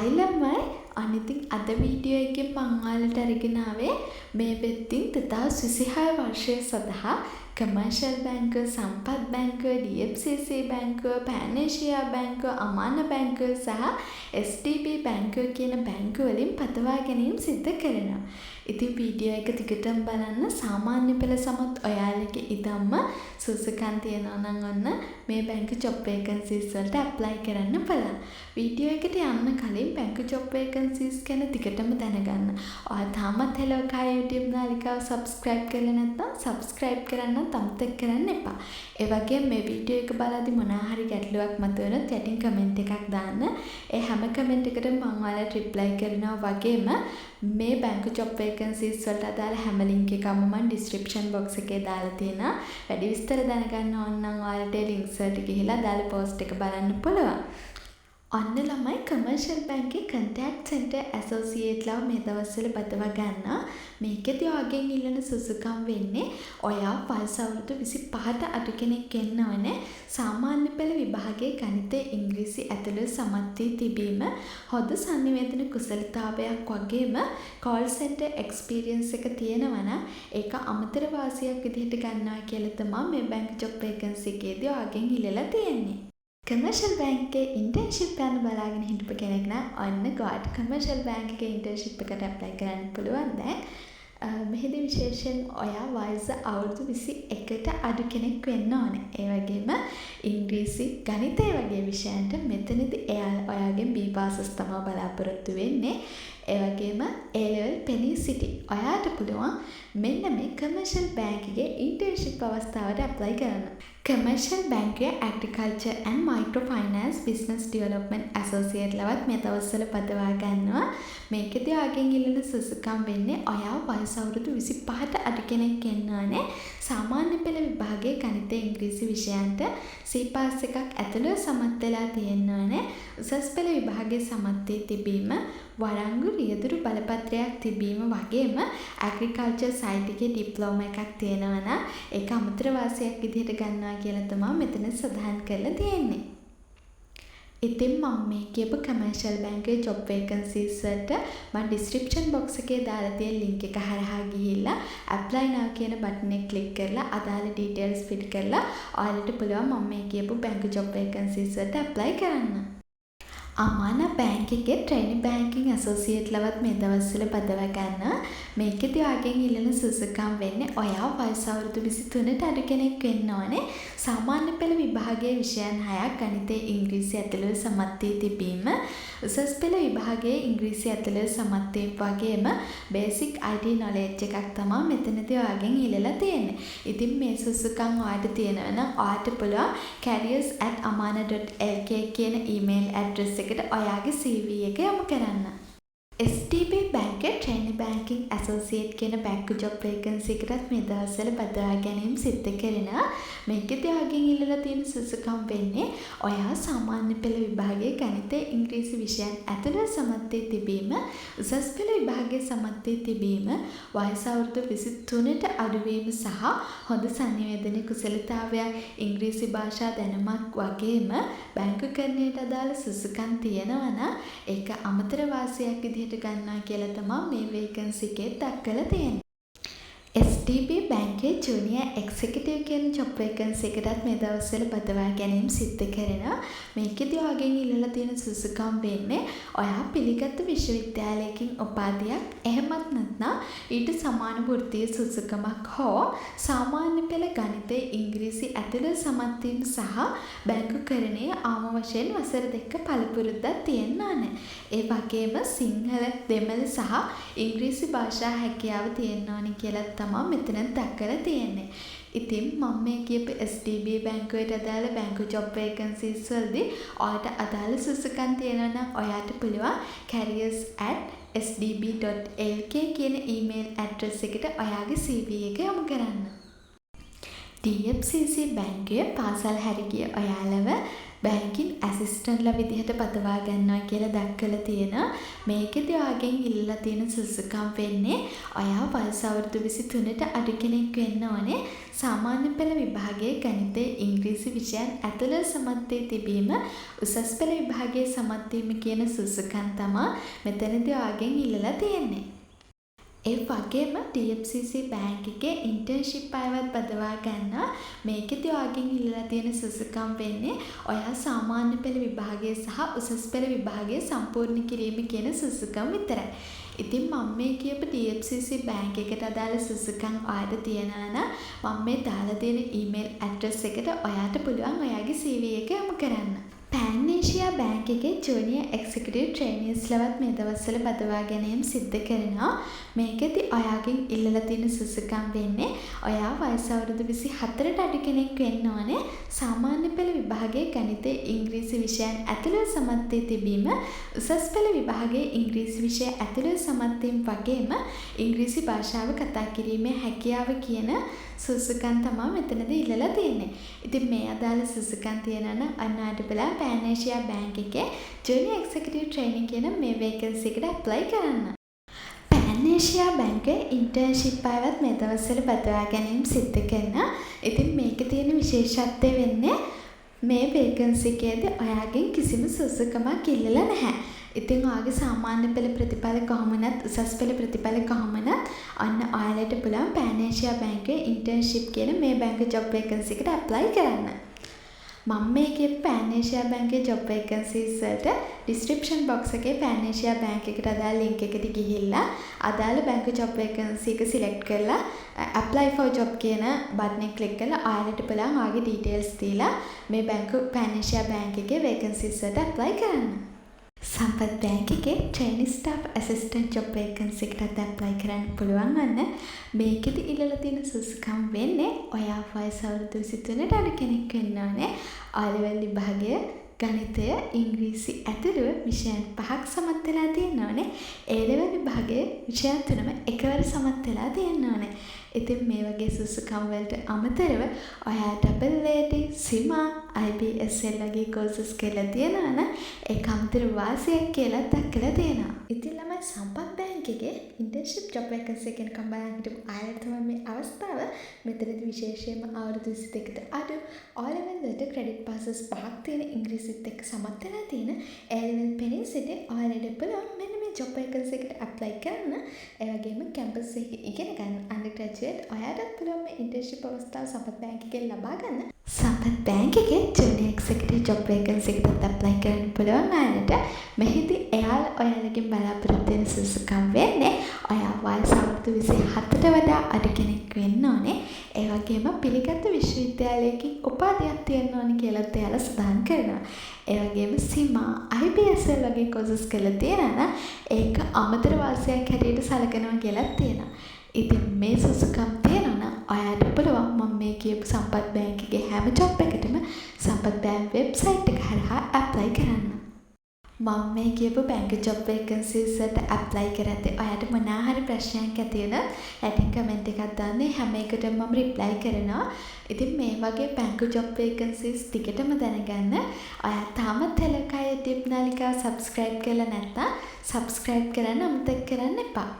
හයි ළමයි අනිතින් අද වීඩියෝ එකෙන් මං ඔයාලට අරගෙන ආවේ මේ වෙද්දී 2026 වර්ෂය සඳහා කමර්ෂල් බැංකුව, සම්පත් බැංකුව, DFCC බැංකුව, පැන් ඒෂියා බැංකුව, අමාන බැංකුව සහ STB බැංකුව කියන බැංකුව වලින් පතවා ගැනීම සිදු කරනවා. ඉතින් වීඩියෝ එක දිගටම බලන්න. සාමාන්‍ය පෙළ සමත් ඔයාලගේ ඉදම්ම සුසුකම් තියනවා නම් ඔන්න මේ බැංකු ජොබ් වේකන්සීස් වලට ඇප්ලයි කරන්න බලන්න. වීඩියෝ එකට යන්න කලින් බැංකු ජොබ් වේකන්සීස් ගැන දිගටම දැනගන්න. ඔයා තාමත් Hello Kai YouTube නාලිකාව subscribe කරලා නැත්නම් subscribe කරන්න අමතක කරන්න එපා. ඒ වගේම මේ වීඩියෝ එක බලද්දි මොනවා හරි ගැටලුවක් මතුවෙනොත් යටින් කමෙන්ට් එකක් දාන්න. ඒ හැම කමෙන්ට් එකකටම මම ඔයාලට රිප්ලයි කරනවා. වගේම මේ බැංකු ජොබ් වේකන්සීස් වලට අදාළ හැම ලින්ක් එකක්ම මම description box එකේ දාලා තියෙනවා. වැඩි විස්තර දැනගන්න ඕන නම් ඔයාලට links වලට ගිහිලා දාලා post එක බලන්න පුළුවන්. ඔන්න ළමයි කමර්ෂල් බැංකේ contact center associate ලා මේ දවස්වල බදවා ගන්නවා. මේකෙදී ඔයගෙන් ඉල්ලන සුසුකම් වෙන්නේ ඔයා වයස අවුරුදු 25ට අඩු කෙනෙක් වෙන්න ඕනේ. සාමාන්‍ය පෙළ විභාගයේ ගණිත, ඉංග්‍රීසි ඇතුළු සමත් වී තිබීම, හොඳ සංනිවේදන කුසලතාවයක් වගේම call center experience එක තියෙනවා නම් ඒක අමතර වාසියක් විදිහට ගන්නවා කියලා තමයි මේ බැංකු ජොබ් වේකන්සි එකේදී ඔයගෙන් ඉල්ලලා තියෙන්නේ. කමර්ෂල් බැංකේ ඉන්ටර්න්ෂිප් යන බලාගෙන හිටපු කෙනෙක් නම් ඔන්න ගොඩ කමර්ෂල් බැංකේ ඉන්ටර්න්ෂිප් එකට ඇප්ලයි කරන්න පුළුවන්. දැන් මෙහිදී විශේෂයෙන් ඔයා වයස අවුරුදු 21ට අඩු කෙනෙක් වෙන්න ඕනේ. ඒ වගේම ඉංග්‍රීසි, ගණිතය වගේ විෂයන්ට මෙතනදී ඔයාගෙන් B passes තමයි බලාපොරොත්තු වෙන්නේ. ඒ වගේම A level penny city. ඔයාට පුළුවන් මෙන්න මේ කමර්ෂල් බැංකුවේ ඉන්ටර්න්ෂිප් අවස්ථාවට ඇප්ලයි කරන්න. කමර්ෂල් බැංකුවේ agriculture and micro finance business development associate ලවත් මේ දවස්වල පදවා ගන්නවා. මේකදී ඔයගෙන් ඉල්ලන සුසුකම් වෙන්නේ ඔයා වයස අවුරුදු 25ට අඩු කෙනෙක් වෙන්න ඕනේ. සාමාන්‍ය පෙළ විභාගයේ ගණිත, ඉංග්‍රීසි විෂයන්ට C pass එකක් ඇතුළු සමත් වෙලා තියෙන්න ඕනේ. උසස් පෙළ විභාගයේ සමත් වී තිබීම, වරංගු රියදුරු බලපත්‍රයක් තිබීම වගේම ඇග්‍රිකල්චර් සයිට් එකේ ඩිප්ලෝමා එකක් තියෙනවා නම් ඒක අමතර වාසියක් විදිහට ගන්නවා කියලා තමයි මෙතන සඳහන් කරලා තියෙන්නේ. ඉතින් මම මේ කියපු කමර්ෂල් බැංකුවේ ජොබ් වේකන්සීස් වලට මම description box එකේ දාලා තියෙන link එක හරහා ගිහිල්ලා apply now කියන බටන් එක click කරලා අදාළ details fill කරලා ඔයාලට පුළුවන් මම මේ කියපු බැංකු ජොබ් වේකන්සීස් වලට apply කරන්න. අමාන බැංක් එකේ ට්‍රේනින් බැංකින් ඇසෝසියේට් ලවත් මේ දවස්වල පදවා ගන්න. මේකෙදී ඔයගෙන් ඉල්ලන සුසුකම් වෙන්නේ ඔයා වයස අවුරුදු 23ට අඩු කෙනෙක් වෙන්න ඕනේ. සාමාන්‍ය පෙළ විභාගයේ විෂයන් 6ක් ගණිතය, ඉංග්‍රීසි ඇතුළු සමත් වී තිබීම, උසස් පෙළ විභාගයේ ඉංග්‍රීසි ඇතුළු සමත් වගේම බේසික් IT knowledge එකක් තමයි මෙතනදී ඔයගෙන් ඉල්ලලා තියෙන්නේ. ඉතින් මේ සුසුකම් ඔයාට තියෙනවා නම් ඔයාට පුළුවන් careers@amana.lk කියන email address එකට ඔයාගේ CV එක යොමු කරන්න. STB බැංකේ ට්‍රේනින් බැංකින් ඇසෝසියේට් කියන බැංකු ජොබ් වේකන්සි එකටත් මේ දවස්වල බදවා ගැනීම සිදු කරනවා. මේකදී ඔයගෙන් ඉල්ලලා තියෙන සුසුකම් වෙන්නේ ඔයා සාමාන්‍ය පෙළ විභාගයේ ගණිත, ඉංග්‍රීසි විෂයන් ඇතුළු සමත් වී තිබීම, උසස් පෙළ විභාගයේ සමත් වී තිබීම, වයස අවුරුදු 23ට අඩු වීම සහ හොඳ සංනිවේදන කුසලතාවයක්, ඉංග්‍රීසි භාෂා දැනුමක් වගේම බැංකු කරණයට අදාළ සුසුකම් තියෙනවා නම් ඒක අමතර වාසියක් විදිහට ගන්නවා කියලා තමයි මේ වේකන්සි එකේ දක්වලා තියෙන්නේ. STB බැංකේ ජූනියර් එක්සිකියුටිව් කියන ජොබ් වේකන්සි එකටත් මේ දවස්වල බදවා ගැනීම සිදු කරනවා. මේකෙදී ඔයගෙන් ඉල්ලලා තියෙන සුසුකම් වෙන්නේ ඔයා පිළිගත් විශ්වවිද්‍යාලයකින් උපාධියක් එහෙමත් නැත්නම් ඊට සමාන වෘත්තීය සුසුකමක් හෝ සාමාන්‍ය පෙළ ගණිත, ඉංග්‍රීසි ඇතුළු සමත් වීම සහ බැංකු කරණයේ ආම වශයෙන් වසර 2ක පළපුරුද්දක් තියෙන්න ඕනේ. ඒ වගේම සිංහල, දෙමළ සහ ඉංග්‍රීසි භාෂා හැකියාව තියෙන්න ඕනේ කියලා තමයි මෙතන දක්වලා තියෙන්නේ. ඉතින් මම මේ කියපු STB බැංකුවට අදාළ බැංකු ජොබ් වේකන්සීස් වලදී ඔයාට අදාළ සුසුකම් තියෙනවා නම් ඔයාට පුළුවන් careers@sdb.lk කියන email address එකට ඔයාගේ CV එක යොමු කරන්න. DFCC බැංකුවේ පාසල් හැරි ගිය ඔයාලව බැංකින් ඇසිස්ටන්ට්ලා විදිහට පදවා ගන්නවා කියලා දක්වලා තියෙනවා. මේකෙදි ඔයාගෙන් ඉල්ලලා තියෙන සුසුකම් වෙන්නේ ඔයා වයස අවුරුදු 23ට අඩු කෙනෙක් වෙන්න ඕනේ. සාමාන්‍ය පෙළ විභාගයේ ගණිතයේ ඉංග්‍රීසි විෂයන් ඇතුළත සමත් වී තිබීම, උසස් පෙළ විභාගයේ සමත් වීම කියන සුසුකම් තමයි මෙතනදී ඔයාගෙන් ඉල්ලලා තියෙන්නේ. ඒ වගේම DFCC බැංක් එකේ ඉන්ටර්න්ෂිප් අයවත් බදවා ගන්න. මේකෙදි ඔයාගෙන් ඉල්ලලා තියෙන සුසුකම් වෙන්නේ ඔයා සාමාන්‍ය පෙළ විභාගය සහ උසස් පෙළ විභාගය සම්පූර්ණ කිරීම කියන සුසුකම් විතරයි. ඉතින් මම මේ කියපු DFCC බැංක් එකට අදාළ සුසුකම් ඔයාට තියනවා නම් මම මේ දාලා දෙන ඊමේල් ඇඩ්‍රස් එකට ඔයාට පුළුවන් ඔයාගේ CV එක යොමු කරන්න. පැන් ඒෂියා බැංක් එකේ ජූනියර් එක්සිකියුටිව් ට්‍රේනීස්ලවත් මේ දවස්වල බදවා ගැනීම සිද්ධ කරනවා. මේකෙදි ඔයාගෙන් ඉල්ලලා තියෙන සුසුකම් වෙන්නේ ඔයා වයස අවුරුදු 24ට අඩු කෙනෙක් වෙන්න ඕනේ. සාමාන්‍ය පෙළ විභාගයේ ගණිතයේ ඉංග්‍රීසි විෂයන් ඇතුළත සමත් වී තිබීම, උසස් පෙළ විභාගයේ ඉංග්‍රීසි විෂය ඇතුළත සමත් වීම වගේම ඉංග්‍රීසි භාෂාව කතා කිරීමේ හැකියාව කියන සුසුකම් තමයි මෙතනදී ඉල්ලලා තියෙන්නේ. ඉතින් මේ අදාළ සුසුකම් තියනවා නම් අන්නාට බලන්න පැන් ඒෂියා බැංක් එකේ ජූනියර් එක්සිකියුටිව් ට්‍රේනින් කියන මේ වේකන්සි එකට ඇප්ලයි කරන්න. පැන් ඒෂියා බැංකුවේ ඉන්ටර්න්ෂිප් අයවත් මේ දවස්වල බදවා ගැනීම සිද්ධ කරනවා. ඉතින් මේකේ තියෙන විශේෂත්වය වෙන්නේ මේ වේකන්සි එකේදී ඔයාගෙන් කිසිම සුසුකමක් ඉල්ලලා නැහැ. ඉතින් ඔයාගේ සාමාන්‍ය පෙළ ප්‍රතිඵල කොහොමනත් උසස් පෙළ ප්‍රතිඵල කොහොමනත් අන්න ඔයාලට පුළුවන් පැන් ඒෂියා බැංකුවේ ඉන්ටර්න්ෂිප් කියන මේ බැංකු ජොබ් වේකන්සි එකට ඇප්ලයි කරන්න. මම මේ කියපු පැන් ඒෂියා බැංකුවේ ජොබ් වේකන්සීස් වලට ඩිස්ක්‍රිප්ෂන් බොක්ස් එකේ පැන් ඒෂියා බැංක් එකට අදාළ ලින්ක් එකට ගිහිල්ලා අදාළ බැංකු ජොබ් වේකන්සි එක සිලෙක්ට් කරලා apply for job කියන බටන් එක ක්ලික් කරලා ඔයාලට පුළුවන් ඔයාගේ ඩීටේල්ස් දීලා මේ බැංකු පැන් ඒෂියා බැංක් එකේ වේකන්සීස් වලට ඇප්ලයි කරන්න. සම්පත් බැංක් එකේ training staff assistant job vacancy එකට ඇප්ලයි කරන්න පුළුවන් වන්න. මේකෙදි ඉල්ලලා තියෙන සුසුකම් වෙන්නේ ඔයා වයස අවුරුදු 23ට අඩු කෙනෙක් වෙන්න ඕනේ. A-level විභාගය ගණිතය ඉංග්‍රීසි ඇතුළු විෂයන් 5ක් සමත් වෙලා තියෙන්න ඕනේ. A-level විභාගයේ විෂයන් 3ම එකවර සමත් වෙලා තියෙන්න ඕනේ. ඉතින් මේ වගේ සුසුකම් වලට අමතරව ඔයා AAT, CIMA, IBSL වගේ කෝසස් කරලා තියෙනවා නම් ඒක අමතර වාසියක් කියලා දක්වලා තියෙනවා. ඉතින් ළමයි සම්පත් බැංක් එකේ ඉන්ටර්න්ෂිප් ජොබ් වේකන්සි එක නිකන් බලන් හිටපු අයලට තමයි මේ අවස්ථාව. මෙතනදී විශේෂයෙන්ම අවුරුදු 22කට අඩු A-level වලට ක්‍රෙඩිට් පාසස් 5ක් තියෙන ඉංග්‍රීසිත් එක්ක සමත් වෙලා තියෙන A-level පෙනී සිටි ඔයාලට පුළුවන් මෙන්න මේ ජොබ් වේකන්සි එකට ඇප්ලයි කරන්න. ඒ වගේම කැම්පස් එකේ ඉගෙන ගන්න අන්ඩර්ග්‍රැජුවේට් ඔයාලට පුළුවන් මේ ඉන්ටර්න්ෂිප් අවස්ථාව සම්පත් බැංක් එකෙන් ලබා ගන්න. සම්පත් බැංක් එකේ ජූනියර් එක්සිකියුටිව් ජොබ් වේකන්සි එකට ඇප්ලයි කරන්න පුළුවන් අයලට මෙහිදී එයාලා ඔයාලගෙන් බලාපොරොත්තු වෙන සුසුකම් වෙන්නේ ඔයා වයස අවුරුදු 27ට වඩා අඩු කෙනෙක් වෙන්න ඕනේ. ඒ වගේම පිළිගත් විශ්වවිද්‍යාලයකින් උපාධියක් තියෙන්න ඕනේ කියලාත් එයාලා සඳහන් කරනවා. ඒ වගේම CIMA, IBSL වගේ කෝසස් කරලා තියෙනවා ඒක අමතර වාසියක් හැටියට සලකනවා කියලාත් තියෙනවා. ඉතින් මේ සුසුකම් තියෙනවා නම් ඔයාට පුළුවන් මම මේ කියපු සම්පත් බැංක් එකේ හැම ජොබ් එකටම සම්පත් බැංක් වෙබ්සයිට් එක හරහා ඇප්ලයි කරන්න. මම මේ කියපු බැංකු ජොබ් වේකන්සීස් වලට ඇප්ලයි කරද්දී ඔයාට මොනවා හරි ප්‍රශ්නයක් ඇති වුණොත් යටින් කමෙන්ට් එකක් දාන්න. හැම එකටම මම රිප්ලයි කරනවා. ඉතින් මේ වගේ බැංකු ජොබ් වේකන්සීස් ටිකටම දැනගන්න ඔයා තාමත් හෙලකා YouTube නාලිකාව subscribe කරලා නැත්නම් subscribe කරන්න අමතක කරන්න එපා.